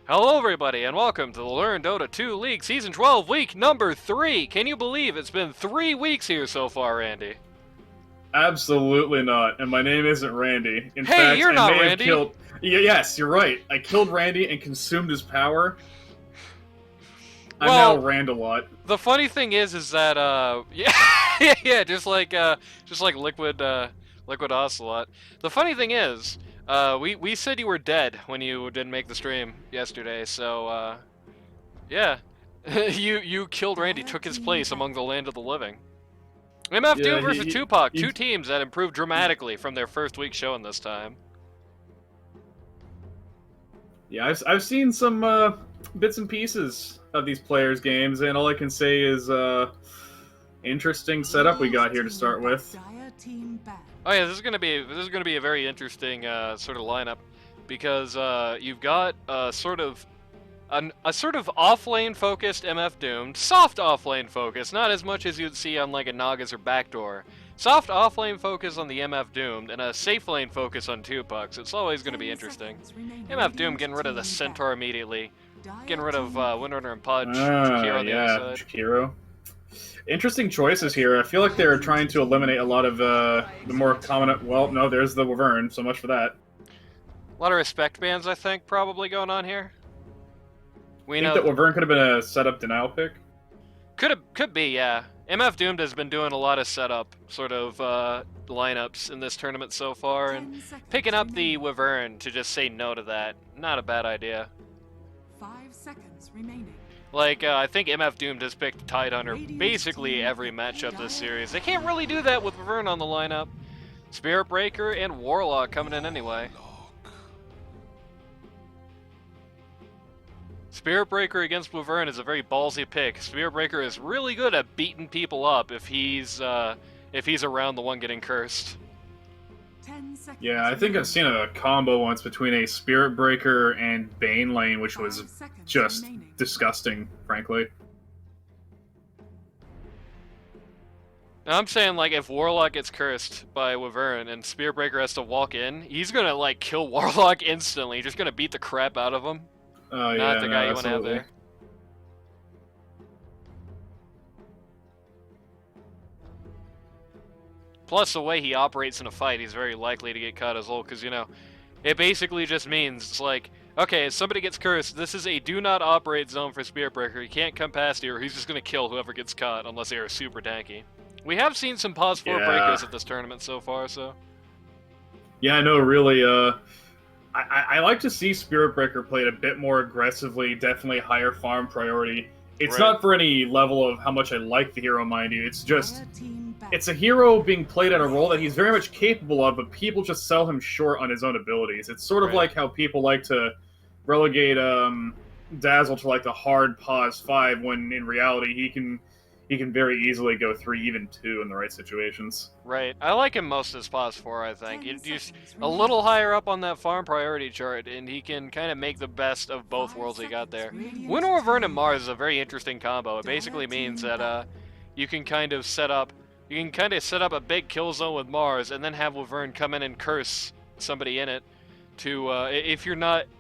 Hello everybody and welcome to the Learn Dota 2 League Season 12 week number 3! Can you believe it's been 3 weeks here so far, Randy? Absolutely not, and my name isn't Randy. In Hey, fact, you're I not may have Randy! killed... Yes, you're right. I killed Randy and consumed his power. I'm Well, now Randalot. the funny thing is that, yeah, just like Liquid, Liquid Ocelot. The funny thing is, we said you were dead when you didn't make the stream yesterday, so, yeah. you killed Randy, took his place among the land of the living. MF Doom versus Tupac, two teams that improved dramatically from their first week showing this time. Yeah, I've seen some bits and pieces of these players' games, and all I can say is, interesting setup we got here to start with. Oh yeah, this is gonna be a very interesting sort of lineup because you've got a sort of off-lane focused MF Doomed, soft off-lane focus, not as much as you'd see on like a Nagas or Backdoor. Soft off-lane focus on the MF Doomed and a safe lane focus on Tupac, so it's always going to be interesting. MF Doomed getting rid of the Centaur immediately, getting rid of Windrunner and Pudge, Shakiro on the other side. Shakiro. Interesting choices here. I feel like they're trying to eliminate a lot of the more common... Well, no, there's the Wyvern, so much for that. A lot of respect bans, I think, probably going on here. We think that Wyvern could have been a setup denial pick? Could be, yeah. MF Doomed has been doing a lot of setup sort of lineups in this tournament so far, and picking up the Wyvern to just say no to that, not a bad idea. 5 seconds remaining. Like, I think MF Doomed has picked Tidehunter basically every matchup this series. They can't really do that with Wyvern on the lineup. Spirit Breaker and Warlock coming in anyway. Spirit Breaker against Wyvern is a very ballsy pick. Spirit Breaker is really good at beating people up if he's around the one getting cursed. Yeah, I think I've seen a combo once between a Spirit Breaker and Bane lane, which was just disgusting, frankly. Now, I'm saying, like, if Warlock gets cursed by Wyvern and Spirit Breaker has to walk in, he's gonna, like, kill Warlock instantly. Just gonna beat the crap out of him. Oh, yeah, Not the guy you want to have there. Plus, the way he operates in a fight, he's very likely to get caught as well, because, you know, it basically just means, it's like, okay, if somebody gets cursed, this is a do not operate zone for Spirit Breaker. He can't come past here, or he's just going to kill whoever gets caught, unless they are super tanky. We have seen some pause 4 breakers at this tournament so far, so... Yeah, no, really, I like to see Spirit Breaker played a bit more aggressively, definitely higher farm priority. It's not for any level of how much I like the hero, mind you, it's just... It's a hero being played at a role that he's very much capable of, but people just sell him short on his own abilities. It's sort of like how people like to relegate Dazzle to like the hard pause 5, when in reality he can very easily go 3, even 2 in the right situations. Right. I like him most as pause 4, I think. He's a little higher up on that farm priority chart, and he can kind of make the best of both worlds he got there. Winter Wyvern and Mars is a very interesting combo. It basically means that you can kind of set up a big kill zone with Mars, and then have Wyvern come in and curse somebody in it. To if you're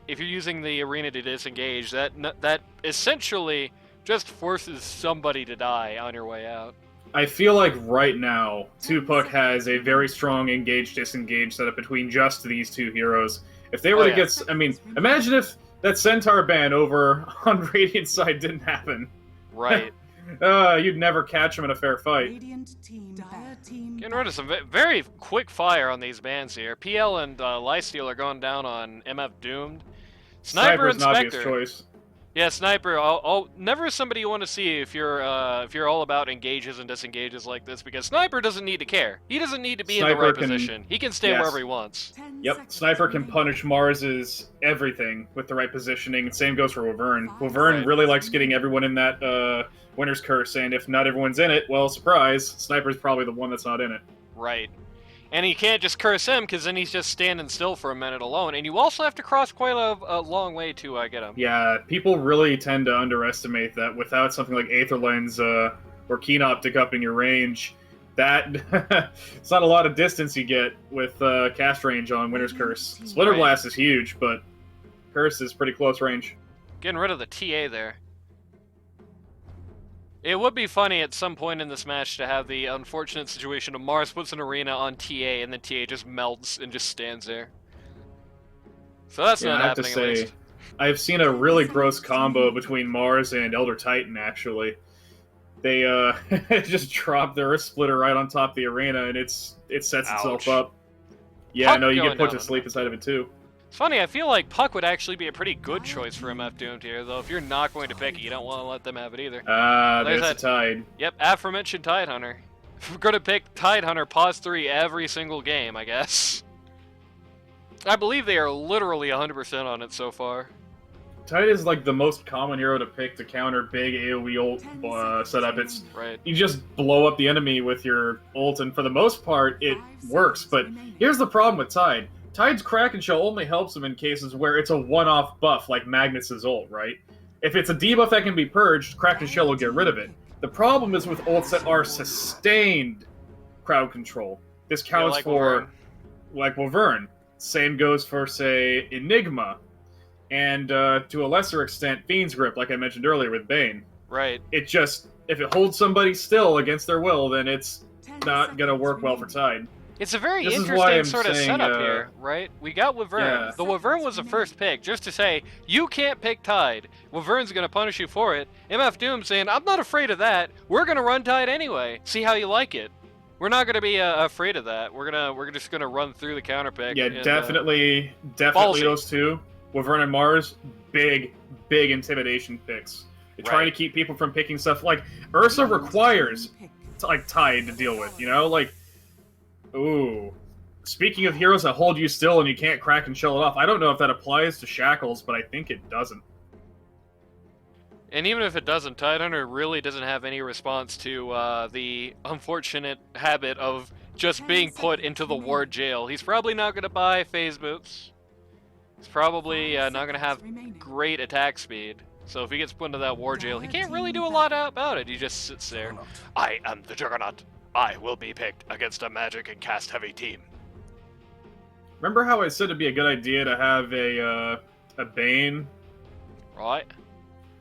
using the arena to disengage, that essentially just forces somebody to die on your way out. I feel like right now, Tupac has a very strong engage-disengage setup between just these two heroes. If they were to get... I mean, imagine if that Centaur ban over on Radiant's side didn't happen. Right. You'd never catch him in a fair fight. Getting rid of some very quick fire on these bans here. PL and Lifesteal are going down on MF Doomed. Sniper and Spectre. Sniper's an obvious choice. Yeah, Sniper. Never somebody you want to see if you're all about engages and disengages like this, because Sniper doesn't need to care. He doesn't need to be in the right position. He can stay wherever he wants. Yep, Sniper can punish Mars's everything with the right positioning. Same goes for Wyvern. Wyvern really likes getting everyone in that Winter's Curse, and if not everyone's in it, well, surprise, Sniper's probably the one that's not in it. Right. And you can't just curse him, because then he's just standing still for a minute alone. And you also have to cross quite a long way to get him. Yeah, people really tend to underestimate that without something like Aether Lens or Keen Optic up in your range. That it's not a lot of distance you get with cast range on Winter's Curse. Splitter Blast is huge, but Curse is pretty close range. Getting rid of the TA there. It would be funny at some point in this match to have the unfortunate situation of Mars puts an arena on TA and then TA just melts and just stands there. So that's not I have to happening, at say, least. I've seen a really gross combo between Mars and Elder Titan, actually. They just drop their Earth Splitter right on top of the arena, and it sets itself up. Yeah, Puck no, you going get put down to sleep on inside of it, too. It's funny, I feel like Puck would actually be a pretty good choice for MF Doomed here, though. If you're not going to pick it, you don't want to let them have it either. There's a Tide. Yep, aforementioned Tidehunter. If we're going to pick Tidehunter pause 3 every single game, I guess. I believe they are literally 100% on it so far. Tide is like the most common hero to pick to counter big AoE ult setup. Right. You just blow up the enemy with your ult, and for the most part, it works. But here's the problem with Tide. Tide's Kraken Shell only helps him in cases where it's a one-off buff, like Magnus' ult, right? If it's a debuff that can be purged, Kraken Shell will get rid of it. The problem is with ults that are sustained crowd control. This counts for, like Wyvern. Same goes for, say, Enigma. And to a lesser extent, Fiend's Grip, like I mentioned earlier with Bane. Right. It just, if it holds somebody still against their will, then it's not going to work well for Tide. It's a very This interesting sort of setup here, right? We got Wyvern. Yeah. The Wyvern was the first pick, just to say, you can't pick Tide. Wyvern's going to punish you for it. MF Doom saying, I'm not afraid of that. We're going to run Tide anyway. See how you like it. We're not going to be afraid of that. We're just going to run through the counter pick. Yeah, and, definitely ballsy. those two. Wyvern and Mars, big intimidation picks. They try Right. to keep people from picking stuff. Like, Ursa requires, like, Tide to deal with, you know? Like, ooh. Speaking of heroes that hold you still and you can't crack and shell it off, I don't know if that applies to Shackles, but I think it doesn't. And even if it doesn't, Tidehunter really doesn't have any response to the unfortunate habit of just being put into the ward jail. He's probably not going to buy phase boots. He's probably not going to have great attack speed. So if he gets put into that war jail, he can't really do a lot about it. He just sits there. I am the Juggernaut. I will be picked against a magic and cast heavy team. Remember how I said it'd be a good idea to have a Bane? Right?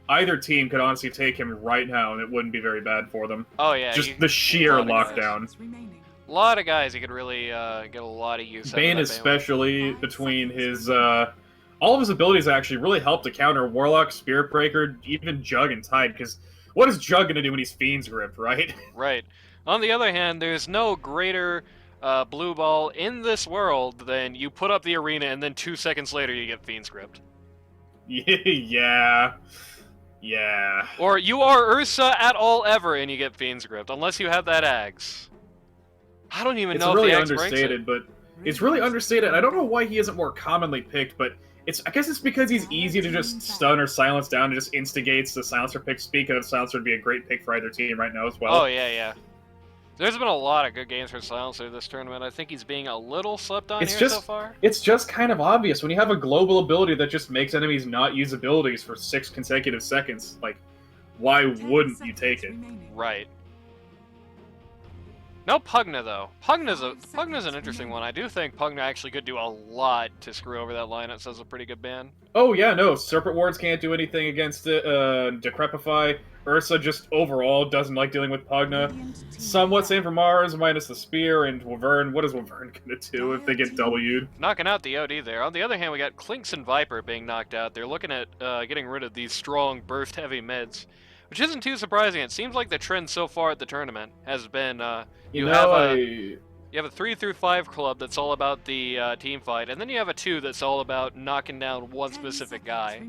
Either team could honestly take him right now, and it wouldn't be very bad for them. Oh yeah. Just the sheer lockdown. A lot of guys he could really get a lot of use out of Bane, that especially between his all of his abilities actually really help to counter Warlock, Spirit Breaker, even Jug and Tide. Because what is Jug gonna do when he's Fiend's Grip, right? Right. On the other hand, there's no greater blue ball in this world than you put up the arena and then 2 seconds later you get Fiend's Gripped. Yeah. Or you are Ursa at all ever and you get Fiend's Gripped, unless you have that Ags. I don't even know It's really if the Ags understated, but it's really understated. I don't know why he isn't more commonly picked, but I guess it's because he's easy to just stun or silence down and just instigates the silencer pick. Speaking of silencer, would be a great pick for either team right now as well. Oh yeah. There's been a lot of good games for Silencer this tournament. I think he's being a little slept on so far. It's just kind of obvious when you have a global ability that just makes enemies not use abilities for 6 consecutive seconds. Like, why wouldn't you take it? Right. No Pugna though. Pugna's an interesting one. I do think Pugna actually could do a lot to screw over that line. It says a pretty good ban. Oh yeah, no. Serpent Wards can't do anything against it. Decrepify. Ursa just overall doesn't like dealing with Pugna. Somewhat same for Mars, minus the spear, and Wyvern. What is Wyvern gonna do if they get W'd? Knocking out the OD there. On the other hand, we got Clinks and Viper being knocked out. They're looking at getting rid of these strong, burst-heavy mids, which isn't too surprising. It seems like the trend so far at the tournament has been you have a 3-5 club that's all about the team fight, and then you have a 2 that's all about knocking down one specific guy.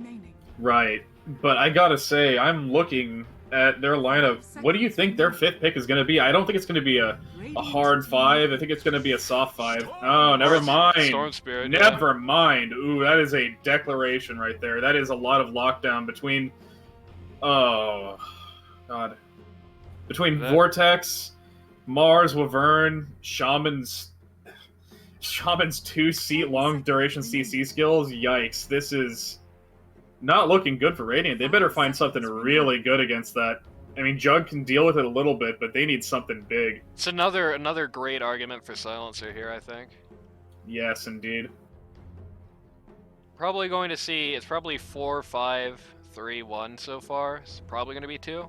Right, but I gotta say, I'm looking at their lineup. What do you think their 5th pick is gonna be? I don't think it's gonna be a hard 5. I think it's gonna be a soft 5. Oh, never mind. Storm Spirit. Never mind. Ooh, that is a declaration right there. That is a lot of lockdown between. Oh, God. Between Vortex, Mars, Wyvern, Shaman's 2-seat long duration CC skills. Yikes! This is not looking good for Radiant. They better find something really good against that. I mean, Jug can deal with it a little bit, but they need something big. It's another great argument for Silencer here, I think. Yes, indeed. Probably going to see, it's probably 4, 5, 3-1 so far. It's probably going to be 2.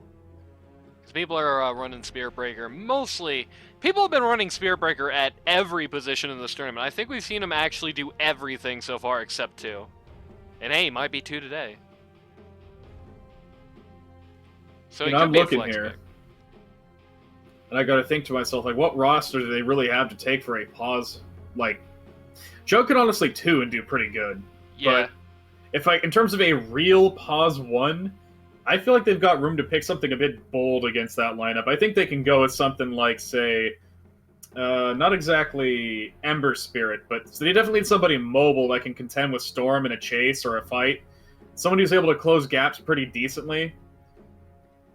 Because people are running Spirit Breaker. Mostly, people have been running Spirit Breaker at every position in this tournament. I think we've seen him actually do everything so far except 2. And hey, might be 2 today. So I'm looking here. And I gotta think to myself, like, what roster do they really have to take for a pause? Like, Joe could honestly 2 and do pretty good. Yeah. But in terms of a real pause 1, I feel like they've got room to pick something a bit bold against that lineup. I think they can go with something like, say, not exactly Ember Spirit, but they definitely need somebody mobile that can contend with Storm in a chase or a fight. Someone who's able to close gaps pretty decently.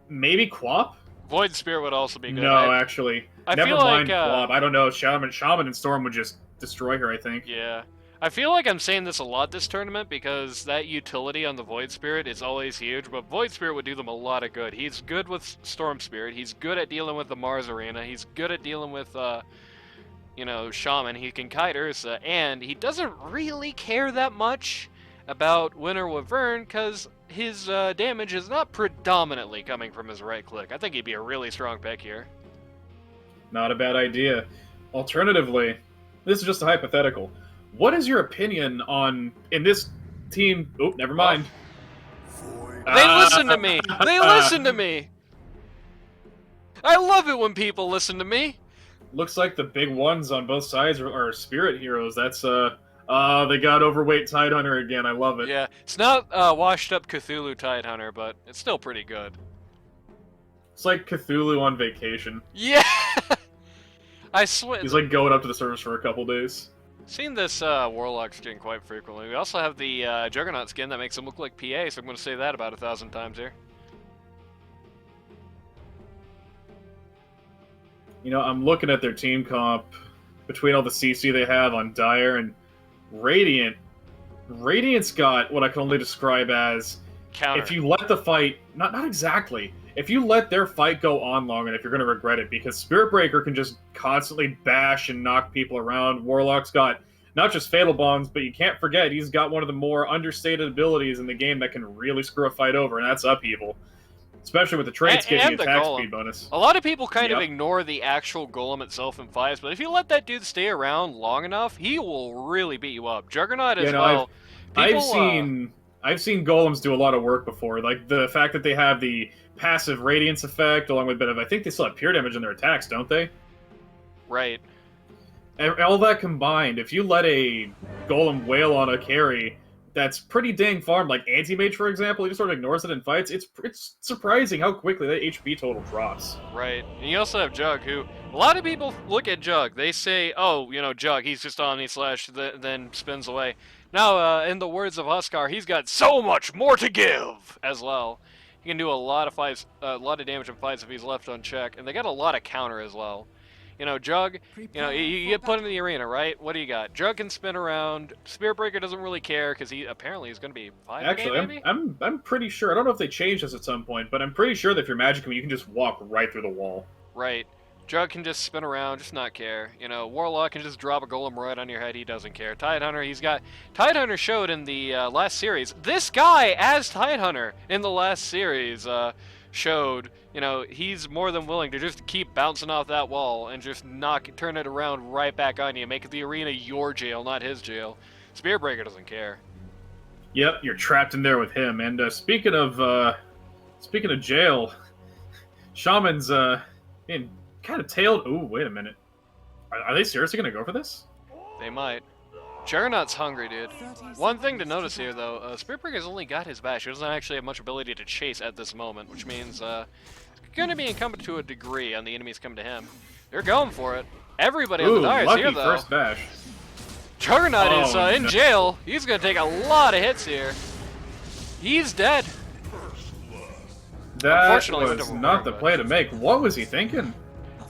Maybe Quap? Void Spirit would also be good. No, actually. Never feel mind like, Quap. I don't know. Shaman and Storm would just destroy her, I think. Yeah. I feel like I'm saying this a lot this tournament because that utility on the Void Spirit is always huge, but Void Spirit would do them a lot of good. He's good with Storm Spirit. He's good at dealing with the Mars Arena. He's good at dealing with, Shaman. He can kite Ursa, and he doesn't really care that much about Winter Wyvern because his damage is not predominantly coming from his right click. I think he'd be a really strong pick here. Not a bad idea. Alternatively, this is just a hypothetical. What is your opinion on, in this team... Oh, never mind. They listen to me! They listen to me! I love it when people listen to me! Looks like the big ones on both sides are Spirit Heroes. That's, they got overweight Tidehunter again. I love it. Yeah, it's not washed up Cthulhu Tidehunter, but it's still pretty good. It's like Cthulhu on vacation. Yeah! I swear. He's like going up to the service for a couple days. Seen this Warlock skin quite frequently. We also have the Juggernaut skin that makes him look like PA, so I'm going to say that about 1,000 times here. I'm looking at their team comp between all the CC they have on Dire and Radiant. Radiant's got what I can only describe as Counter. if you let the fight... Not exactly. If you let their fight go on long enough, you're going to regret it, because Spirit Breaker can just constantly bash and knock people around. Warlock's got not just Fatal Bombs, but you can't forget he's got one of the more understated abilities in the game that can really screw a fight over, and that's Upheaval. Especially with the traits getting the attack speed bonus. A lot of people kind of ignore the actual golem itself in fights, but if you let that dude stay around long enough, he will really beat you up. Juggernaut as well. I've seen golems do a lot of work before. Like the fact that they have the passive radiance effect, along with a bit of, I think they still have pure damage in their attacks, don't they? Right. And all that combined, if you let a golem wail on a carry that's pretty dang farmed, like Anti-Mage, for example, he just sort of ignores it in fights, it's surprising how quickly that HP total drops. Right. And you also have Jug, who, a lot of people look at Jug, they say, oh, Jug, he's just Omni Slash, then spins away. Now, in the words of Huskar, he's got so much more to give as well. He can do a lot of fights, a lot of damage in fights if he's left unchecked, and they got a lot of counter as well. Jug, you get put in the arena, right? What do you got? Jug can spin around. Spirit Breaker doesn't really care because he apparently is going to be 5 Actually, maybe? I'm pretty sure. I don't know if they changed this at some point, but I'm pretty sure that if you're Magic Him, you can just walk right through the wall. Right. Jug can just spin around, just not care. Warlock can just drop a golem right on your head. He doesn't care. Tidehunter, Tidehunter showed in the last series. This guy as Tidehunter in the last series showed, he's more than willing to just keep bouncing off that wall and just turn it around right back on you, make the arena your jail, not his jail. Spirit Breaker doesn't care. Yep, you're trapped in there with him. And speaking of jail, Shaman's kind of tailed. Ooh, wait a minute. Are they seriously going to go for this? They might. Juggernaut's hungry, dude. One thing to notice here, though, Spirit Breaker's only got his bash. He doesn't actually have much ability to chase at this moment, which means it's going to be incumbent to a degree on the enemies come to him. They're going for it. Everybody on the Dire is here, though. First bash. Juggernaut is in jail. He's going to take a lot of hits here. He's dead. That was not the play to make. What was he thinking?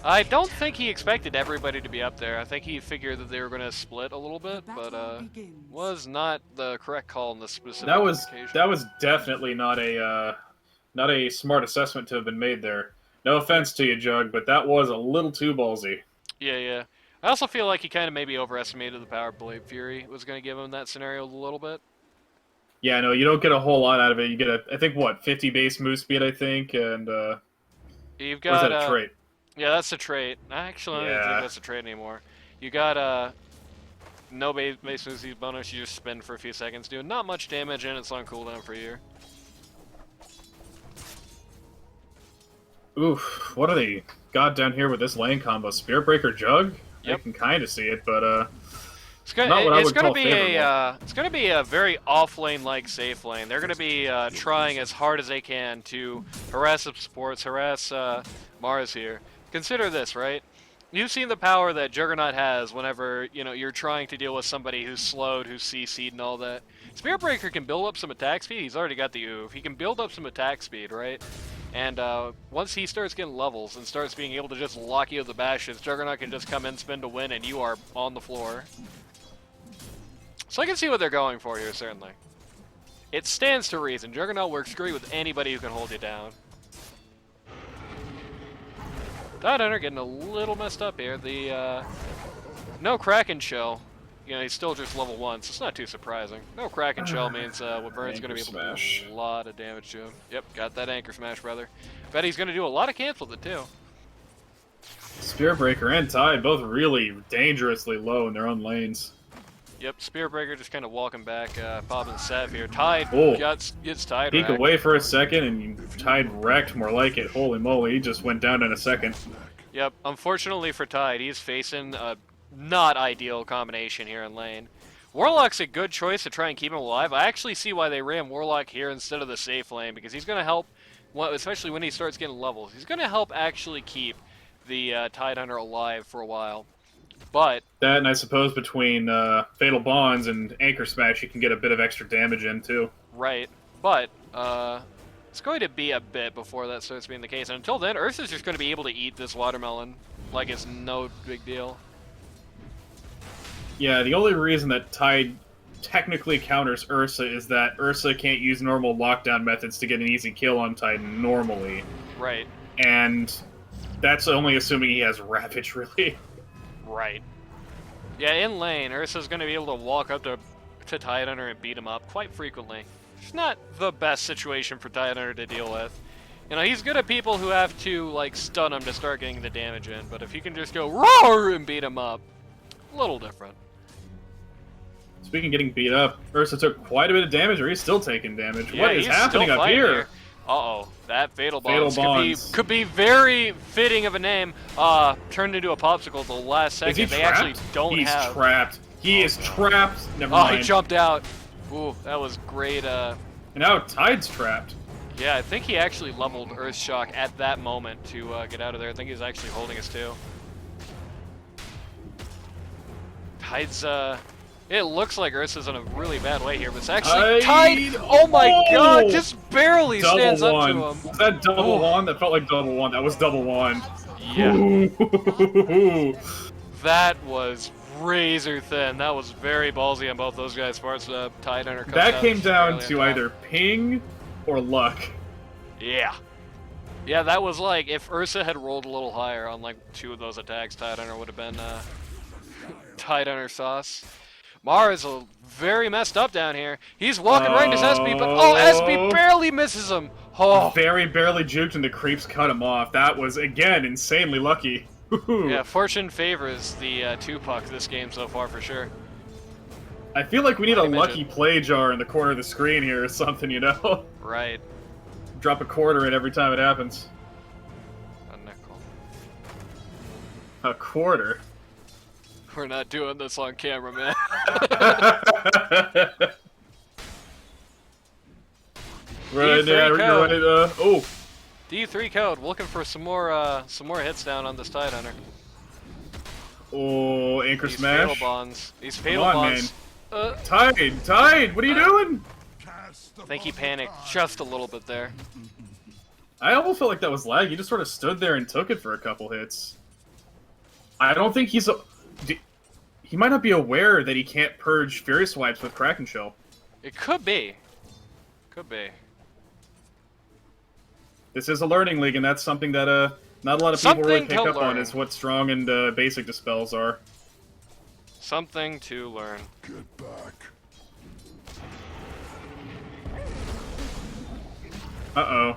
I don't think he expected everybody to be up there. I think he figured that they were going to split a little bit, but was not the correct call in this specific occasion. That was definitely not a smart assessment to have been made there. No offense to you, Jug, but that was a little too ballsy. Yeah. I also feel like he kind of maybe overestimated the power Blade Fury was going to give him in that scenario a little bit. Yeah, no, you don't get a whole lot out of it. You get I think, what, 50 base move speed, I think, and, You've or is got, that a trait? yeah, that's a trait. Actually, I don't even think Yeah. that's a trait anymore. You got, no base move speed bonus, you just spin for a few seconds, doing not much damage, and it's on cooldown for a year. Oof, what are they got down here with this lane combo? Spirit Breaker Jug? Yep. I can kind of see it, but, It's gonna, not what I would call be favorable. it's gonna be a very off lane like safe lane. They're gonna be trying as hard as they can to harass the supports, harass Mars here. Consider this, right? You've seen the power that Juggernaut has whenever you're trying to deal with somebody who's slowed, who's CC'd and all that. Spirit Breaker can build up some attack speed. He's already got the oof. He can build up some attack speed, right? And once he starts getting levels and starts being able to just lock you with the bashes, Juggernaut can just come in, spin to win, and you are on the floor. So I can see what they're going for here, certainly. It stands to reason. Juggernaut works great with anybody who can hold you down. Tidehunter getting a little messed up here. The no Kraken Shell. He's still just level 1, so it's not too surprising. No Kraken Shell means Wyvern's going to be able to do a lot of damage to him. Yep, got that Anchor Smash, brother. Bet he's going to do a lot of cancel with it, too. Spirit Breaker and Tide both really dangerously low in their own lanes. Yep, Spirit Breaker just kind of walking back, popping Sev here. Tide gets Tide Peek racked. away for a second, and Tide wrecked more like it. Holy moly, he just went down in a second. Yep, unfortunately for Tide, he's facing a not ideal combination here in lane. Warlock's a good choice to try and keep him alive. I actually see why they ran Warlock here instead of the safe lane, because he's going to help, especially when he starts getting levels, he's going to help actually keep the Tidehunter alive for a while. But that, and I suppose between Fatal Bonds and Anchor Smash, you can get a bit of extra damage in, too. Right, but it's going to be a bit before that starts being the case. And until then, Ursa's just going to be able to eat this watermelon like it's no big deal. Yeah, the only reason that Tide technically counters Ursa is that Ursa can't use normal lockdown methods to get an easy kill on Tide normally. Right. And that's only assuming he has Ravage, really. Right. Yeah, in lane, Ursa's going to be able to walk up to Tidehunter and beat him up quite frequently. It's not the best situation for Tidehunter to deal with. He's good at people who have to, stun him to start getting the damage in, but if you can just go roar and beat him up, a little different. Speaking of getting beat up, Ursa took quite a bit of damage, or he's still taking damage. Yeah, what is happening still up here? Uh-oh, that Fatal Bonds, Bonds. could be very fitting of a name. Turned into a popsicle at the last second. Is he They trapped? actually don't He's have. trapped. He is trapped. Never Oh, mind. he jumped out. Ooh, that was great. And now Tide's trapped. Yeah, I think he actually leveled Earthshock at that moment to get out of there. I think he's actually holding us too. Tide's, it looks like Ursa's in a really bad way here, but it's actually Tide. Oh my god, just barely stands up to him. Was that double one? That felt like double one. That was double one. Yeah. Ooh. That was razor thin. That was very ballsy on both those guys' parts. Tidehunter comes That out came down barely to on top. either ping or luck. Yeah. Yeah, that was like, if Ursa had rolled a little higher on two of those attacks, Tidehunter would have been Tidehunter sauce. Mars is very messed up down here. He's walking right into SB, but SB barely misses him. Oh. Very barely juked and the creeps cut him off. That was, again, insanely lucky. Yeah, fortune favors the Tupac this game so far for sure. I feel like we need a lucky play jar in the corner of the screen here or something, Right. Drop a quarter in every time it happens. A nickel. A quarter? We're not doing this on camera, man. Right, yeah, you're right. Oh. D3 code, looking for some more hits down on this Tidehunter. Oh, Anchor These Smash. Fatal Bonds. These Fatal Come on, Bonds. man. Tide, what are you doing? I think he panicked just a little bit there. I almost felt like that was lag. He just sort of stood there and took it for a couple hits. I don't think he's... He might not be aware that he can't purge Fury Swipes with Kraken Shell. It could be. Could be. This is a learning league, and that's something that not a lot of people really pick up on, is what strong and basic dispels are. Something to learn. Get back. Uh-oh.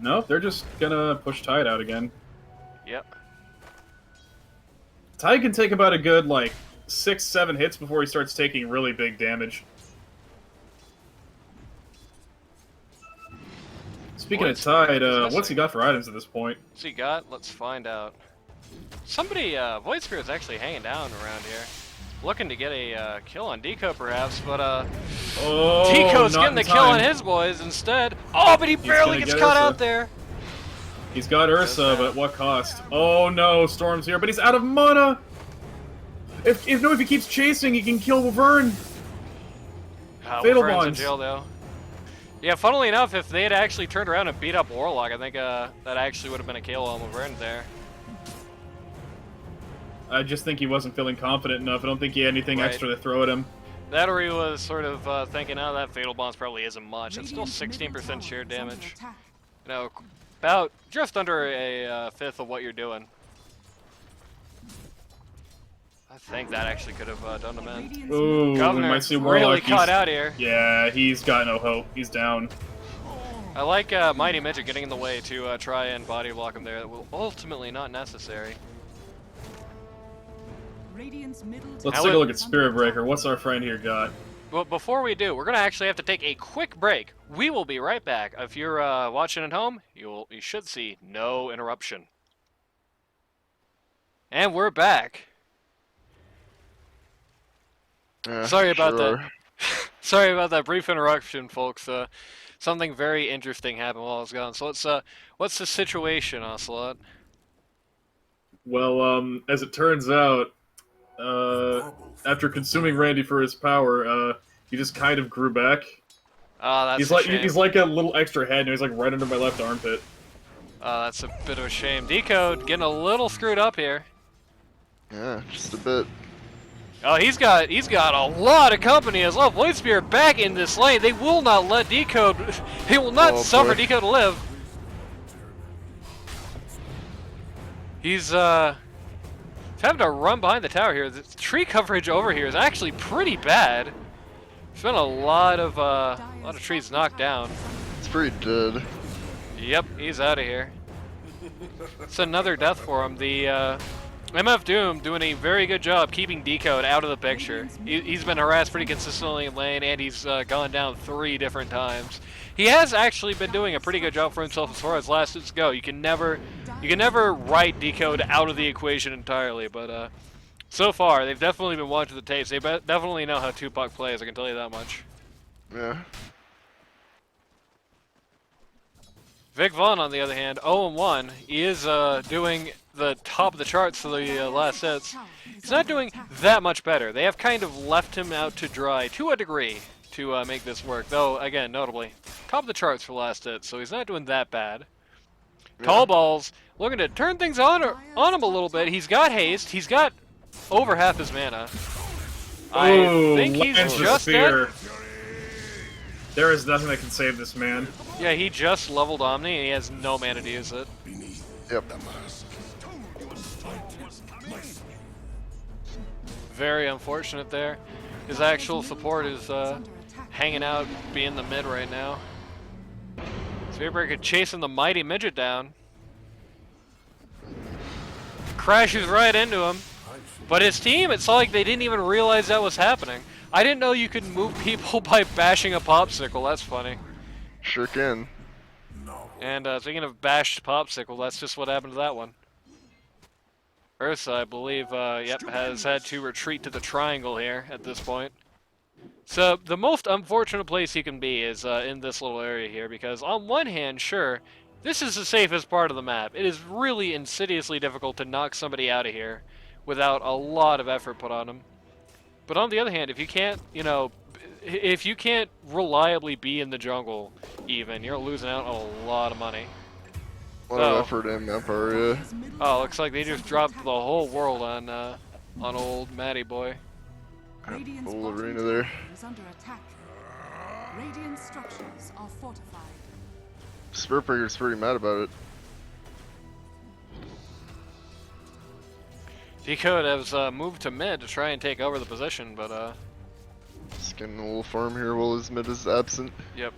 Nope, they're just gonna push Tide out again. Yep. Tide can take about a good, like, 6-7 hits before he starts taking really big damage. Speaking of Tide, what's he got for items at this point? What's he got? Let's find out. Somebody, Void Spirit is actually hanging down around here. Looking to get a kill on Deco perhaps, but Oh, Deco's not getting the in kill on time. his boys instead. Oh, but he barely gonna gets get caught Ursa. out there. He's got Ursa, but at what cost? Oh no, Storm's here, but he's out of mana! If he keeps chasing, he can kill Wyvern! Fatal Wyvern's in Bonds. jail though. Yeah, funnily enough, if they had actually turned around and beat up Warlock, I think that actually would have been a kill on Wyvern there. I just think he wasn't feeling confident enough. I don't think he had anything Right. extra to throw at him. That or he was sort of thinking, oh, that Fatal Bonds probably isn't much. It's still 16% sheer damage. You know, about just under a fifth of what you're doing. I think that actually could have done him in. Ooh, we Governor might see Warlock. really caught out here. Yeah, he's got no hope. He's down. I like Mighty Midget getting in the way to try and body block him there. That will ultimately not necessary. Let's take a look at Spirit Breaker. What's our friend here got? But before we do, we're gonna actually have to take a quick break. We will be right back. If you're watching at home, you should see no interruption. And we're back. Sorry about that. Sorry about that brief interruption, folks. Something very interesting happened while I was gone. So what's the situation, Ocelot? Well, as it turns out, after consuming Randy for his power, he just kind of grew back. Oh, that's He's a like shame. he's like a little extra head, and he's like right under my left armpit. That's a bit of a shame. Decode getting a little screwed up here. Yeah, just a bit. Oh, he's got a lot of company as well. Void Spirit back in this lane. They will not let Decode. They will not suffer boy. Decode to live. He's having to run behind the tower here. The tree coverage over here is actually pretty bad. There's been a lot of trees knocked down. It's pretty dead. Yep, he's out of here. It's another death for him. The MF Doom doing a very good job keeping Decode out of the picture. He's been harassed pretty consistently in lane, and he's gone down 3 different times. He has actually been doing a pretty good job for himself as far as last hits go. You can never write Decode out of the equation entirely, but so far they've definitely been watching the tapes. They definitely know how Tupac plays. I can tell you that much. Yeah. Vic Vaughn, on the other hand, 0-1. He is doing the top of the charts for the last hits. He's not doing that much better. They have kind of left him out to dry to a degree to make this work. Though, again, notably, top of the charts for last hits, so he's not doing that bad. Yeah. Tallballz looking to turn things on him a little bit. He's got haste. He's got over half his mana. I think he's lands the just spear. dead. There is nothing that can save this man. Yeah, he just leveled Omni, and he has no mana to use it. Yep. Very unfortunate there. His actual support is hanging out, being the mid right now. Spearbreaker chasing the Mighty Midget down. Crashes right into him. But his team, it's like they didn't even realize that was happening. I didn't know you could move people by bashing a popsicle. That's funny. Sure can. And speaking of bashed popsicle, that's just what happened to that one. Ursa, I believe, has had to retreat to the triangle here at this point. So the most unfortunate place he can be is in this little area here, because on one hand, sure, this is the safest part of the map. It is really insidiously difficult to knock somebody out of here without a lot of effort put on them. But on the other hand, if you can't, if you can't reliably be in the jungle, even, you're losing out on a lot of money. A lot of effort in that area. Oh, looks like they just dropped the whole world on old Matty Boy. Whole arena there. Is under attack. Radiant structures are fortified. Spearbreaker's pretty mad about it. Decode has moved to mid to try and take over the position, but Just getting a little farm here while his mid is absent. yep,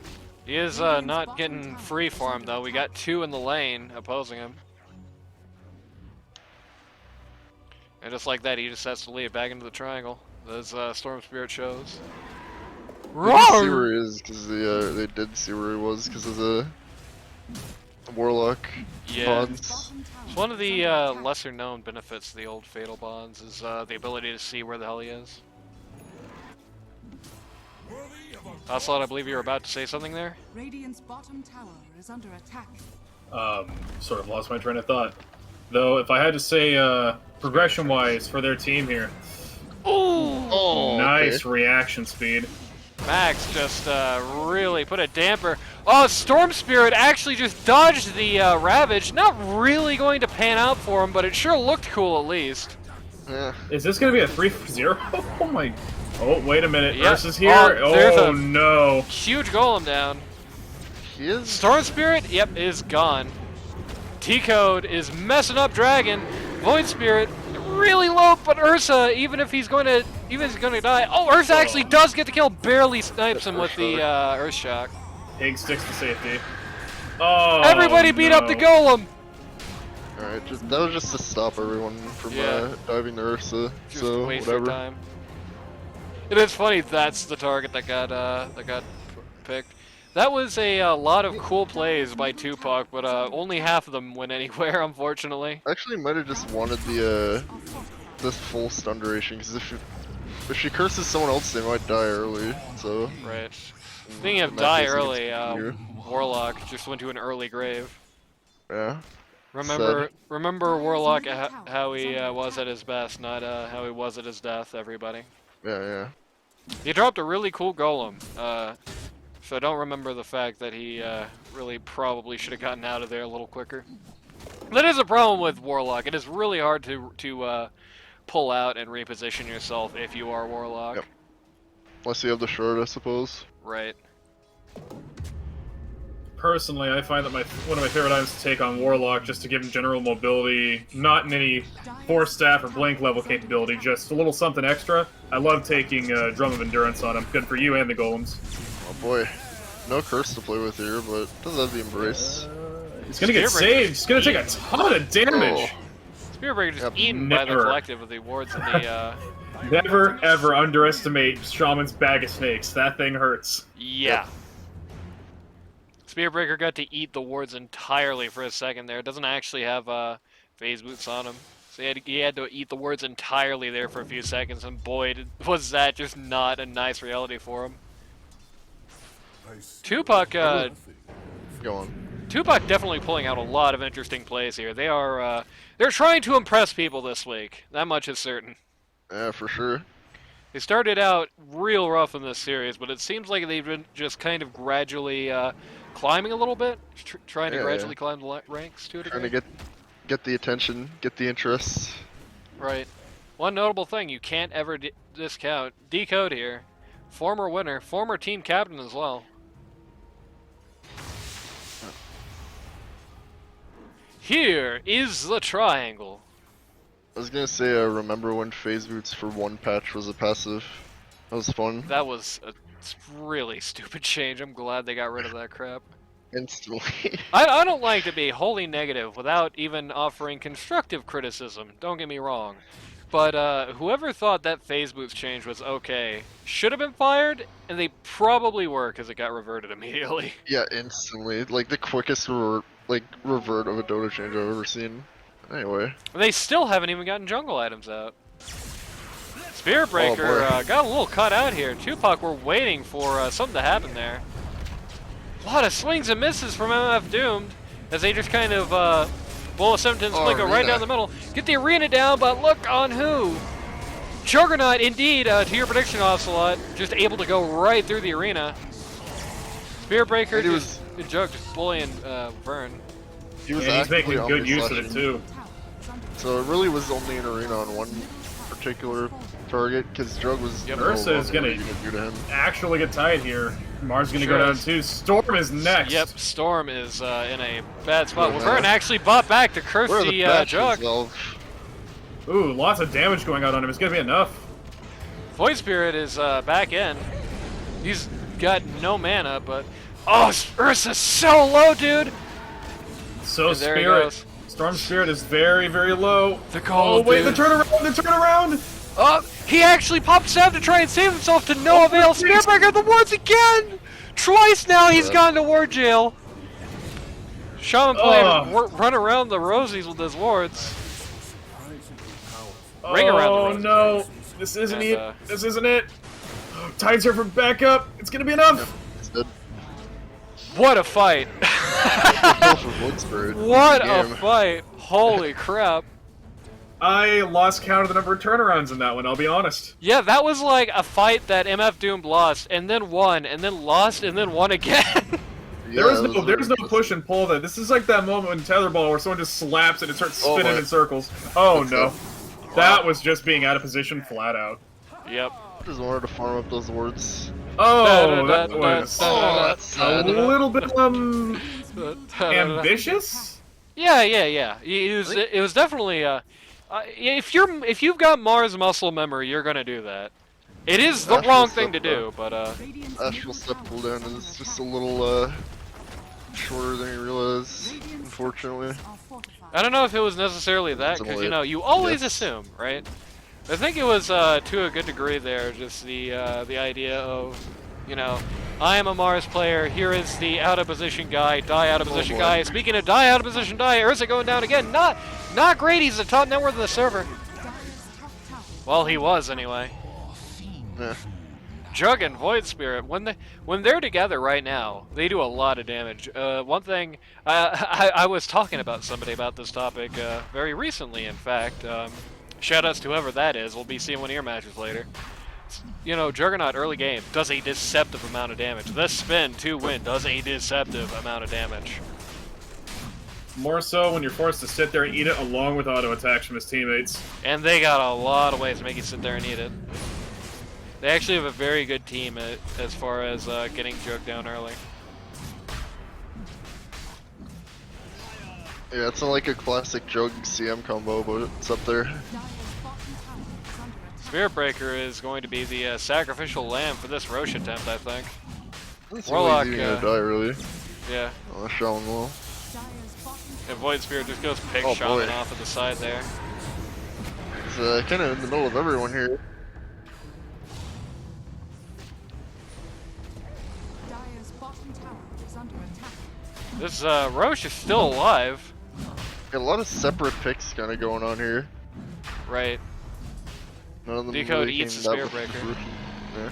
He is not getting free farm though. We got 2 in the lane opposing him. And just like that, he just has to lead back into the triangle. As Storm Spirit shows. We can see where he is because they did see where he was because of the Warlock bonds. It's one of the lesser known benefits of the old Fatal Bonds is the ability to see where the hell he is. Ocelot, I believe you were about to say something there? Radiant's bottom tower is under attack. Sort of lost my train of thought. Though, if I had to say, progression-wise for their team here, Oh, nice reaction speed. Max just really put a damper. Oh, Storm Spirit actually just dodged the Ravage. Not really going to pan out for him, but it sure looked cool at least. Yeah. Is this going to be a 3-0? Oh my... Oh, wait a minute. Yep. Ursa's here. Oh, no. Huge golem down. He is. Storm Spirit, yep, is gone. T-Code is messing up Dragon. Void Spirit, really low, but Ursa, even if he's going to die. Oh, Ursa actually does get the kill. Barely snipes him with the Earth Shock. Pig sticks to safety. Oh, Everybody beat up the golem. Alright, that was just to stop everyone from diving to Ursa. Just So waste whatever. their time. It is funny that's the target that got picked. That was a lot of cool plays by Tupac, but only half of them went anywhere, unfortunately. Actually, might have just wanted this full stun duration because if she curses someone else, they might die early. So Right. Speaking of in that die case, early, I guess Warlock just went to an early grave. yeah. Remember Warlock how he was at his best, not how he was at his death. Everybody. Yeah. He dropped a really cool golem. So I don't remember the fact that he really probably should have gotten out of there a little quicker. That is a problem with Warlock. It is really hard to pull out and reposition yourself if you are Warlock. Yep. Unless you have the short, I suppose. Right. Personally, I find that one of my favorite items to take on Warlock, just to give him general mobility, not in any Force Staff or Blink level capability, just a little something extra. I love taking Drum of Endurance on him. Good for you and the Golems. Oh boy. No curse to play with here, but does have the embrace. He's gonna get saved. He's gonna take a ton of damage. Spirit Breaker just eaten by the collective of the wards of the. Never ever underestimate Shaman's bag of snakes. That thing hurts. Yeah. Spear Breaker got to eat the wards entirely for a second there. It doesn't actually have phase boots on him. So he had to eat the wards entirely there for a few seconds, and boy, was that just not a nice reality for him. Tupac, Go on. Tupac definitely pulling out a lot of interesting plays here. They're trying to impress people this week. That much is certain. Yeah, for sure. They started out real rough in this series, but it seems like they've been just kind of gradually climbing a little bit, trying to gradually climb the ranks to a degree. Trying to get the attention, get the interest. Right. One notable thing you can't ever discount: Decode here, former winner, former team captain as well. Here is the triangle. I was gonna say, remember when phase boots for one patch was a passive? That was fun. That was a really stupid change. I'm glad they got rid of that crap. Instantly. I don't like to be wholly negative without even offering constructive criticism, don't get me wrong. But whoever thought that phase boots change was okay should have been fired, and they probably were because it got reverted immediately. Yeah, instantly. Like the quickest revert of a Dota change I've ever seen. Anyway. They still haven't even gotten jungle items out. Spirit Breaker got a little cut out here. Tupac were waiting for something to happen there. A lot of swings and misses from MF Doomed as they just kind of blow a 17 split, go right down the middle. Get the arena down, but look on who. Juggernaut, indeed, to your prediction, Ocelot, just able to go right through the arena. Spirit Breaker just bullying Vern. He was he's making good use of it too. So it really was only an arena on one particular target because Drug was. Ursa is gonna actually get tied here. Mars gonna go down too. Storm is next. Yep, Storm is in a bad spot. Well, Vern actually bought back to curse the Jug. Ooh, lots of damage going out on him. It's gonna be enough. Void Spirit is back in. He's got no mana, but Oh, Ursa's so low, dude. So And there he Spirit. goes. Storm Spirit is very, very low. The call, Oh, wait, dude. the turnaround! Oh, he actually popped Sab to try and save himself to no avail. Spirit Breaker the wards again! Twice now he's gone to ward jail. Shaman playing run around the rosies with his wards. Ring around the rosies. No, this isn't And, it. This isn't it. Tides here for backup. It's gonna be enough. He's dead. What a fight! What a fight! Holy crap! I lost count of the number of turnarounds in that one, I'll be honest. Yeah, that was like a fight that MF Doomed lost, and then won, and then lost, and then won again. There's no push and pull there. This is like that moment in Tetherball where someone just slaps it and starts spinning in circles. Oh no. That was just being out of position flat out. Yep. Just wanted to farm up those wards. Oh, that was that's sad. a little bit ambitious? Yeah. It was definitely if you've got Mars muscle memory, you're gonna do that. It is the wrong thing to do, but Astral Step cooldown is just a little shorter than you realize, unfortunately. I don't know if it was necessarily that, because you know, you always assume, right? I think it was to a good degree there, just the idea of, you know, I am a Mars player, here is the out of position guy, die out of position guy. Speaking of die out of position die, Ursa going down again. Not great, he's the top net worth of the server. Well, he was anyway. Yeah. Jug and Void Spirit, when they're together right now, they do a lot of damage. One thing, I was talking about somebody about this topic very recently, in fact. Shoutouts to whoever that is, we'll be seeing one of your matches later. You know, Juggernaut early game does a deceptive amount of damage. This spin to win does a deceptive amount of damage. More so when you're forced to sit there and eat it along with auto attacks from his teammates. And they got a lot of ways to make you sit there and eat it. They actually have a very good team as far as getting Jug down early. Yeah, it's not like a classic Jug CM combo, but it's up there. Spirit Breaker is going to be the sacrificial lamb for this Roche attempt, I think. It's Warlock, really easy to die, really. Yeah. Oh, Shaman will. And Void Spirit just goes pick Oh, Shaman boy. off at the side there. It's kind of in the middle of everyone here. This Roche is still alive. Got a lot of separate picks kind of going on here. Right. None of them Decode really eats came the that Spirit much to Breaker. fruition. Yeah.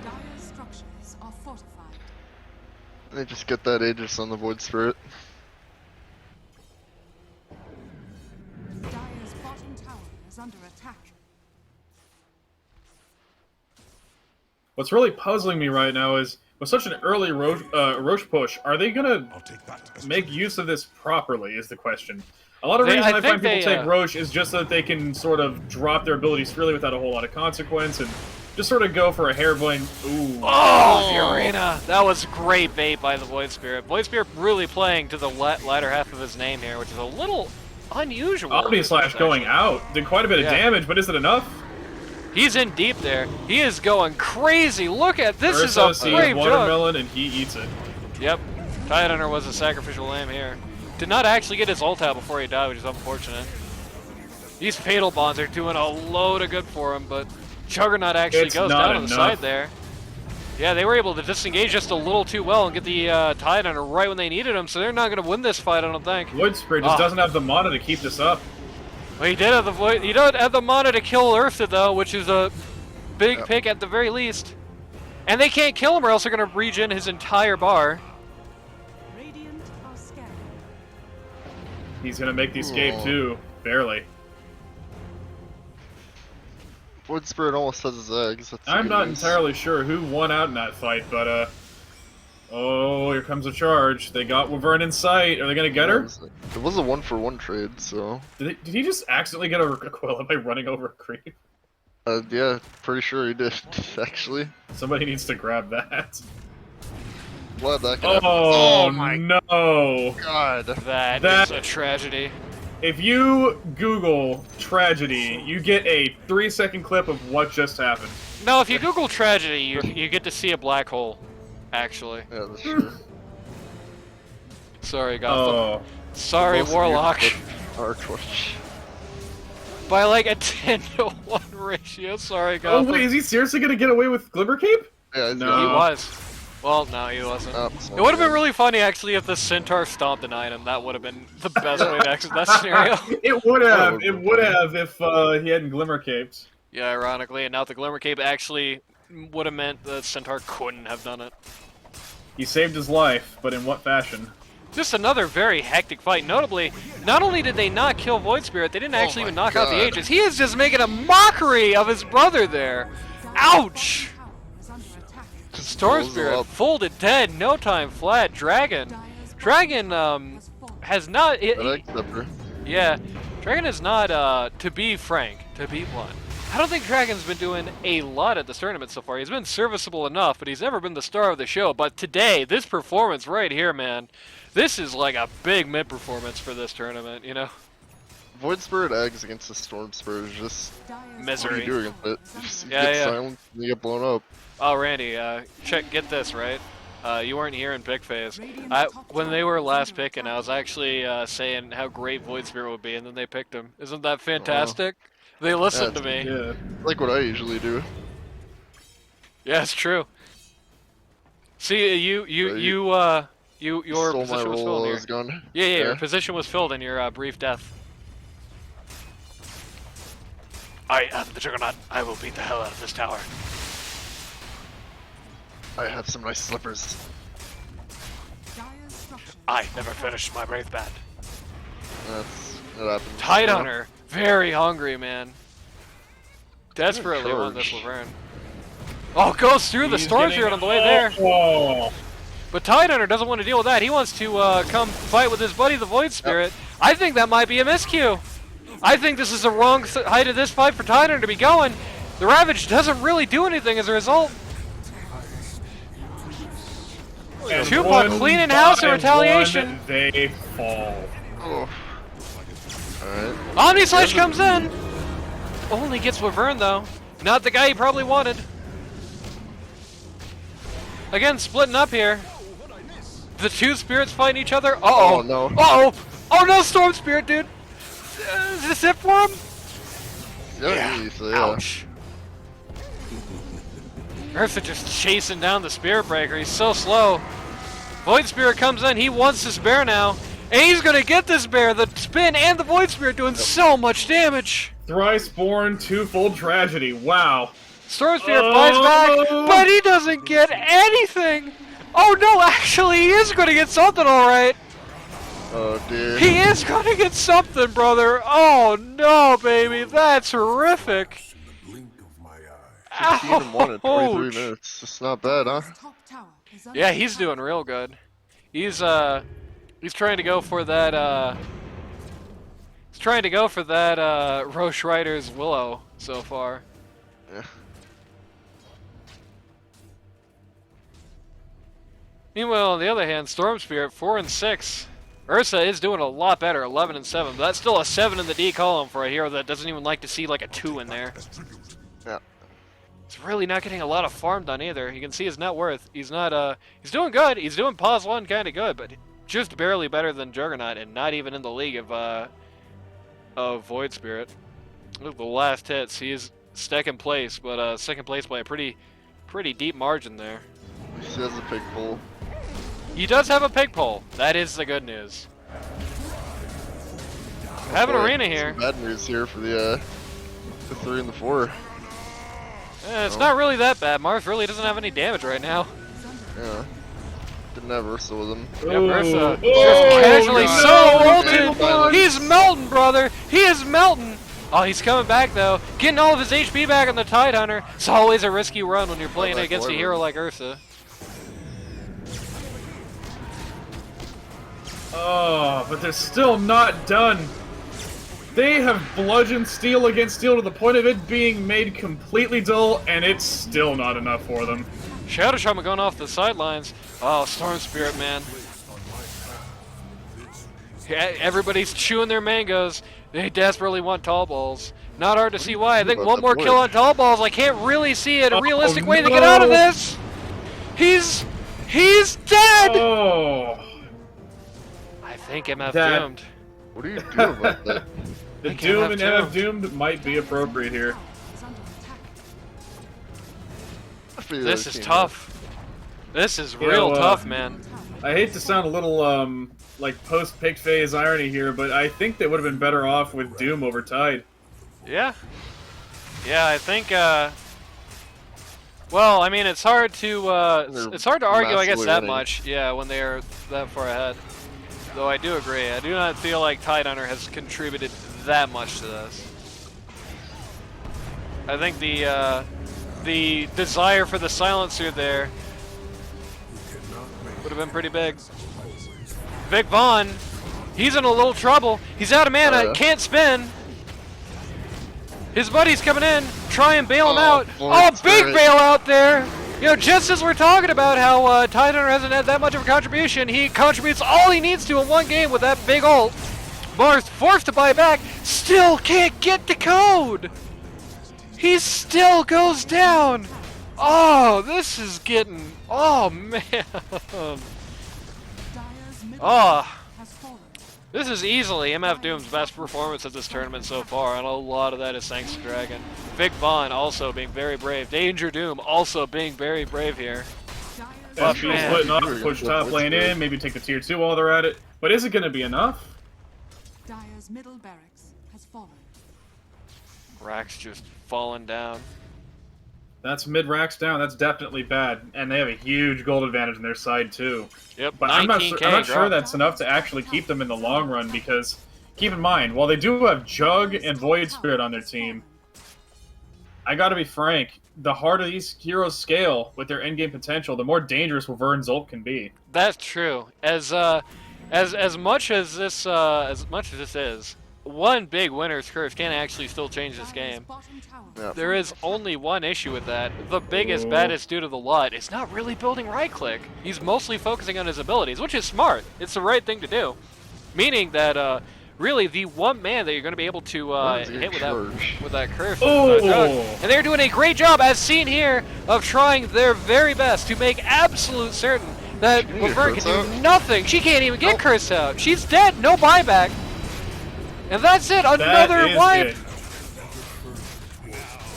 Dire's structures are fortified. They just get that Aegis on the Void Spirit. Dire's bottom tower is under attack. What's really puzzling me right now is, with such an early Roche push, are they gonna make use of this properly, is the question. A lot of reason I find people take Roche is just so that they can sort of drop their abilities freely without a whole lot of consequence, and just sort of go for a harebrained, ooh. Oh, Fiorina! That was great bait by the Void Spirit. Void Spirit really playing to the latter half of his name here, which is a little unusual. Omni Slash going out, did quite a bit of damage, but is it enough? He's in deep there. He is going crazy. Look at this. Ursa Is a sees brave watermelon and he eats it. Yep. Tide Hunter was a sacrificial lamb here. Did not actually get his ult out before he died, which is unfortunate. These Fatal Bonds are doing a load of good for him, but Juggernaut actually goes down on the side there. Yeah, they were able to disengage just a little too well and get the Tide Hunter right when they needed him, so they're not going to win this fight, I don't think. Void Spirit just doesn't have the mana to keep this up. Well, he did have the void. He doesn't have the mana to kill Ursa though, which is a big pick at the very least. And they can't kill him, or else they're gonna regen his entire bar. Radiant are scared. He's gonna make the escape too, barely. Void Spirit almost has his eggs. That's I'm not entirely sure who won out in that fight, but oh, here comes a charge. They got Wyvern in sight. Are they gonna get her? It was a 1-for-1 trade, so. Did he just accidentally get a Aquila by running over a creep? Yeah, pretty sure he did, actually. Somebody needs to grab that. Glad that can happen. Oh my no! God. That is a tragedy. If you Google tragedy, you get a 3-second clip of what just happened. No, if you Google tragedy, you get to see a black hole. actually. Yeah, that's true. Sorry, Gotham. Oh. Sorry, Most of Warlock. you are Twitch. By like a 10-to-1 ratio. Sorry, Oh Gotham. wait, is he seriously gonna get away with Glimmer Cape? Yeah, he's No. He gonna- was. Well, no, he wasn't. Oh, It would have been really funny, actually, if the Centaur stomped an item. That would have been the best way to exit that scenario. It would have. would've It been would funny. have if he hadn't Glimmer Caped. Yeah, ironically, and now the Glimmer Cape actually would have meant the Centaur couldn't have done it. He saved his life, but in what fashion? Just another very hectic fight. Notably, not only did they not kill Void Spirit, they didn't actually my even knock out the God. Aegis. He is just making a mockery of his brother there. Ouch! Storm blows Spirit up. folded dead, no time flat. Dragon has not. That X-Zipper. Yeah, Dragon is not. To be frank, to be blunt, I don't think Dragon's been doing a lot at this tournament so far. He's been serviceable enough, but he's never been the star of the show. But today, this performance right here, man, this is like a big mid performance for this tournament. You know, Void Spirit eggs against the Storm Spirit is just misery. what do you do against it? You just Yeah, get yeah. silent and you get blown up. Oh, Randy, get this, right? You weren't here in pick phase. When they were last picking, I was actually saying how great Void Spirit would be, and then they picked him. Isn't that fantastic? They listened to me. Yeah. Like what I usually do. Yeah, it's true. See, your Stole my position was role filled while I here. was gone. Yeah, your position was filled in your brief death. I am the Juggernaut. I will beat the hell out of this tower. I have some nice slippers. I never finished my Wraith Band. That happens. Tidehunter, very hungry, man. Desperately want this charge. Laverne. Oh, goes through the He's Storm getting- Spirit on the way there. Oh. But Tidehunter doesn't want to deal with that. He wants to come fight with his buddy, the Void Spirit. I think that might be a miscue. I think this is the wrong height of this fight for Tidehunter to be going. The Ravage doesn't really do anything as a result. And Tupac one cleaning house in by retaliation. one, they fall. Oh. Alright. Omni Slash comes in. Only gets Laverne though. Not the guy he probably wanted. Again, splitting up here. The two spirits fighting each other. Uh-oh. Oh, no. Uh-oh. Oh no, Storm Spirit, dude. Is this it for him? Yeah. Ouch. Ursa just chasing down the Spirit Breaker. He's so slow. Void Spirit comes in. He wants this bear now. And he's going to get this bear. The spin and the Void Spirit doing so much damage. Thrice born, twofold tragedy. Wow. Storm Spirit fights back, but he doesn't get anything. Oh no, actually he is going to get something alright. Oh dear. He is going to get something, brother. Oh no, baby. That's horrific. 15 and 1 in 23 Ouch. minutes. It's not bad, huh? Yeah, he's doing real good. He's trying to go for that Roche Rider's Willow so far. Yeah. Meanwhile, on the other hand, Storm Spirit 4 and 6. Ursa is doing a lot better, 11 and 7. But that's still a 7 in the D column for a hero that doesn't even like to see like a 2 in there. Yeah. He's really not getting a lot of farm done either. You can see his net worth. He's not he's doing good. He's doing pause 1 kind of good, but just barely better than Juggernaut and not even in the league of Void Spirit. Look at the last hits. He's second place, but second place by a pretty deep margin there. He has a pig pull. He does have a pig pole. That is the good news. Have an Boy, arena here. some bad news here for the 3 and the 4. It's not really that bad. Marth really doesn't have any damage right now. Yeah. Didn't have Ursa with him. Yeah, Ursa Oh, just casually God. so Man, ulted. He's melting, brother. He is melting. Oh, he's coming back though. Getting all of his HP back on the Tidehunter. It's always a risky run when you're playing like against a Wyvern. hero like Ursa. Oh, but they're still not done. They have bludgeoned steel against steel to the point of it being made completely dull, and it's still not enough for them. Shadow Shaman going off the sidelines. Oh, Storm Spirit, man. Yeah, everybody's chewing their mangoes. They desperately want Tallballz. Not hard to see why. I think about one the more board? kill on Tallballz. I can't really see a Oh, realistic way to get out of no. this. He's He's dead! Oh, I think MF That- doomed. What do you do about that? the Think Doom MF and MF doomed might be appropriate here. Is under attack. I feel This like is he- tough. This is Yeah, real well, tough, man. I hate to sound a little like post-pick phase irony here, but I think they would have been better off with Doom over Tide. Yeah. Yeah, I think, well, I mean, it's hard to, They're it's hard to argue, I guess, massively that winning. much, yeah, when they're that far ahead. Though I do agree, I do not feel like Tidehunter has contributed that much to this. I think the desire for the silencer there would have been pretty big. Vic Vaughn, he's in a little trouble. He's out of mana, Oh, yeah. can't spin. His buddy's coming in, try and bail him Oh, out. boy, Oh, it's big great. bailout there. You know, just as we're talking about how Tidehunter hasn't had that much of a contribution, he contributes all he needs to in one game with that big ult. Mars forced to buy back, still can't get the code. He still goes down. Oh, this is getting, oh man. Dire's middle Oh. has fallen. This is easily MF Doom's best performance of this tournament so far, and a lot of that is thanks to Dragon. Vic Vaughn also being very brave. Danger Doom also being very brave here. Dire's SB man. splitting up, You're gonna push flip top what's lane good. in, maybe take the tier 2 while they're at it. But is it going to be enough? Dire's middle barracks has fallen. Rack's just falling down. That's mid racks down. That's definitely bad, and they have a huge gold advantage on their side too. Yep, But I'm not, 19K I'm not sure drop. that's enough to actually keep them in the long run because keep in mind, while they do have Jug and Void Spirit on their team, I gotta be frank, the harder these heroes scale with their endgame potential, the more dangerous Wyvern's ult can be. That's true. As much as this is, one big winner's curse can actually still change this game. Bottom tower Yeah. There is only one issue with that. The biggest, Ooh. baddest dude of the lot is not really building right click. He's mostly focusing on his abilities, which is smart. It's the right thing to do. Meaning that really the one man that you're going to be able to That's a hit good with that curve. Oh! And they're doing a great job, as seen here, of trying their very best to make absolute certain that She can get Wyvern can cursed do out. nothing. She can't even get Nope. cursed out. She's dead. No buyback. And that's it. That Another is wipe. it.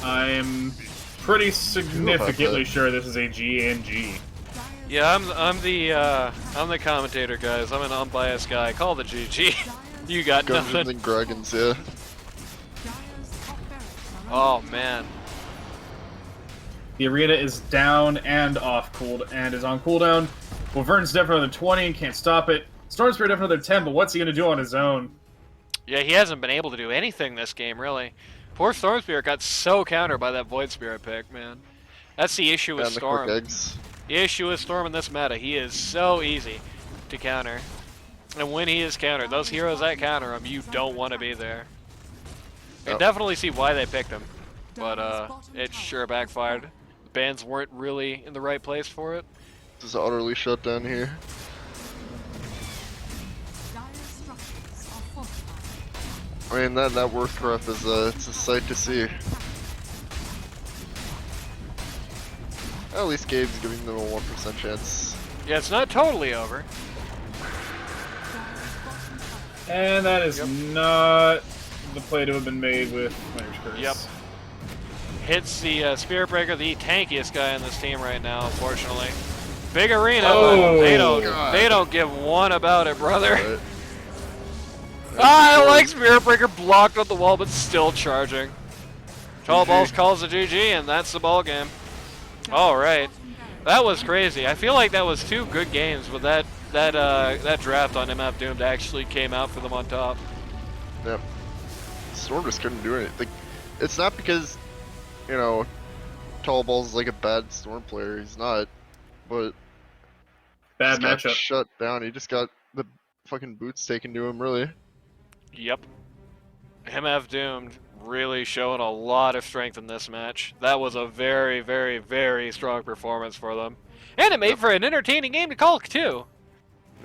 I'm pretty significantly sure this is a GNG. Yeah, I'm the commentator, guys. I'm an unbiased guy. Call the GG. You got Dungeons nothing. and Dragons, yeah. Dire's top barracks are Oh under man. The arena is down and off cooled and is on cooldown. Wyvern's dead for another 20 and can't stop it. Storm Spirit dead for another 10, but what's he gonna do on his own? Yeah, he hasn't been able to do anything this game, really. Poor Storm Spirit got so countered by that Void Spirit pick, man. That's the issue with And the quick Storm. eggs. The issue with Storm in this meta, he is so easy to counter. And when he is countered, those heroes that counter him, you don't want to be there. I Yep. definitely see why they picked him, but it sure backfired. The bans weren't really in the right place for it. This is utterly shut down here. Dire's structures are fortified. I mean, that Warcraft is it's a sight to see. At least Gabe's giving them a 1% chance. Yeah, it's not totally over. And that is Yep. not the play to have been made with Miners Curse. Yep. Hits the Spirit Breaker, the tankiest guy on this team right now, unfortunately. Big arena, but they don't God. give one about it, brother. Right? I like Spirit Breaker blocked on the wall, but still charging. Tallballz calls the GG, and that's the ball game. All right, that was crazy. I feel like that was two good games, but that draft on MF Doomed actually came out for them on top. Yep. Storm just couldn't do anything. Like, it's not because, you know, Tallballz is like a bad Storm player. He's not. But Bad just got matchup. shut down. He just got the fucking boots taken to him, really. Yep. MF Doomed really showing a lot of strength in this match. That was a very, very, very strong performance for them. And it made for an entertaining game to call, too.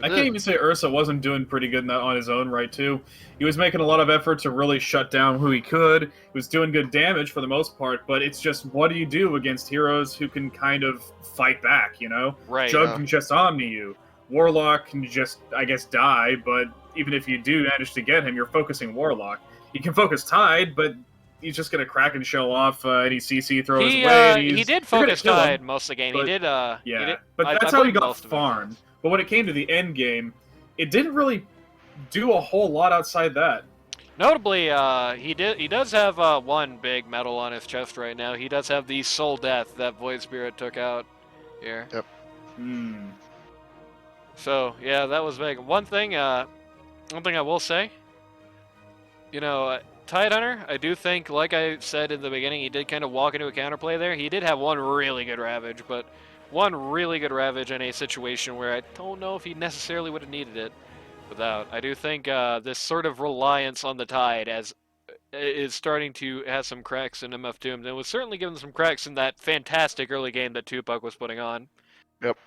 I can't even say Ursa wasn't doing pretty good on his own right, too. He was making a lot of effort to really shut down who he could. He was doing good damage for the most part, but it's just, what do you do against heroes who can kind of fight back, you know? Right. Jug can just Omni you. Warlock can just, I guess, die, but even if you do manage to get him, you're focusing Warlock. You can focus Tide, but he's just going to crack and show off any CC throw his way. He did focus Tide most of the game. But, he did. But that's how he got farmed. But when it came to the end game, it didn't really do a whole lot outside that. Notably, he does have one big medal on his chest right now. He does have the Soul Death that Void Spirit took out here. Yep. So yeah, that was big. One thing I will say, you know, Tide Hunter, I do think, like I said in the beginning, he did kind of walk into a counterplay there. He did have one really good Ravage, but one really good Ravage in a situation where I don't know if he necessarily would have needed it without. I do think this sort of reliance on the Tide is starting to have some cracks in MF Doomed, and was certainly given some cracks in that fantastic early game that Tupac was putting on. Yep.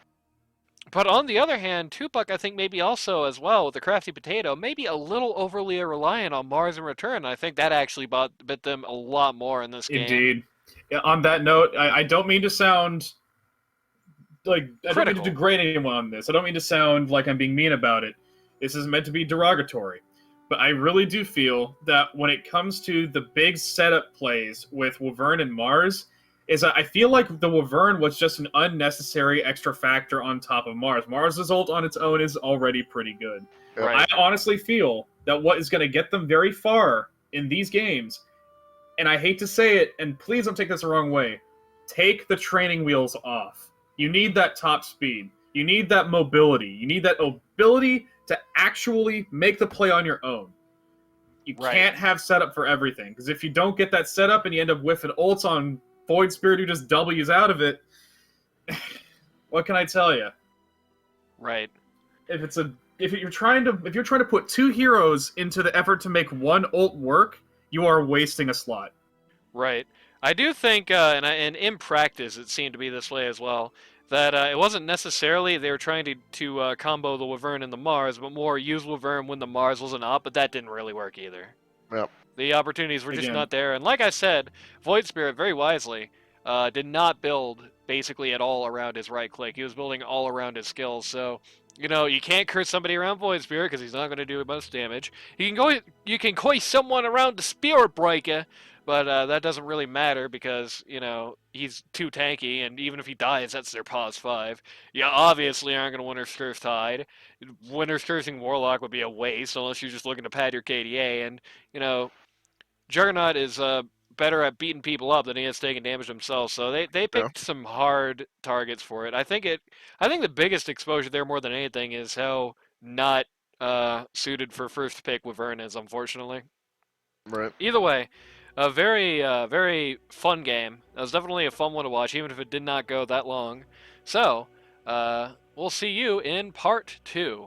But on the other hand, Tupac, I think maybe also as well with the Crafty Potato, maybe a little overly reliant on Mars in return. I think that actually bit them a lot more in this game. Indeed. Yeah, on that note, I don't mean to sound like I don't mean to degrade anyone on this. I don't mean to sound like I'm being mean about it. This is meant to be derogatory. But I really do feel that when it comes to the big setup plays with Wyvern and Mars, I feel like the Wyvern was just an unnecessary extra factor on top of Mars. Mars' ult on its own is already pretty good. Right. I honestly feel that what is going to get them very far in these games, and I hate to say it, and please don't take this the wrong way, take the training wheels off. You need that top speed. You need that mobility. You need that ability to actually make the play on your own. You can't have setup for everything, because if you don't get that setup and you end up whiffing ults on Void Spirit who just W's out of it, what can I tell you? Right. If you're trying to put two heroes into the effort to make one ult work, you are wasting a slot. Right. I do think, and in practice, it seemed to be this way as well, that it wasn't necessarily they were trying to combo the Wyvern and the Mars, but more use Wyvern when the Mars wasn't up, but that didn't really work either. Yep. The opportunities were just not there. And like I said, Void Spirit, very wisely, did not build basically at all around his right click. He was building all around his skills. So, you know, you can't curse somebody around Void Spirit because he's not going to do most damage. You can koi someone around the Spirit Breaker, but that doesn't really matter because, you know, he's too tanky, and even if he dies, that's their pause 5. You obviously aren't going to Winter's Curse Tide. Winter's Cursing Warlock would be a waste unless you're just looking to pad your KDA, and, you know, Juggernaut is better at beating people up than he is taking damage himself, so they picked some hard targets for it. I think the biggest exposure there more than anything is how not suited for first pick Wyvern is, unfortunately. Right. Either way, a very, very fun game. That was definitely a fun one to watch, even if it did not go that long. So, we'll see you in part 2.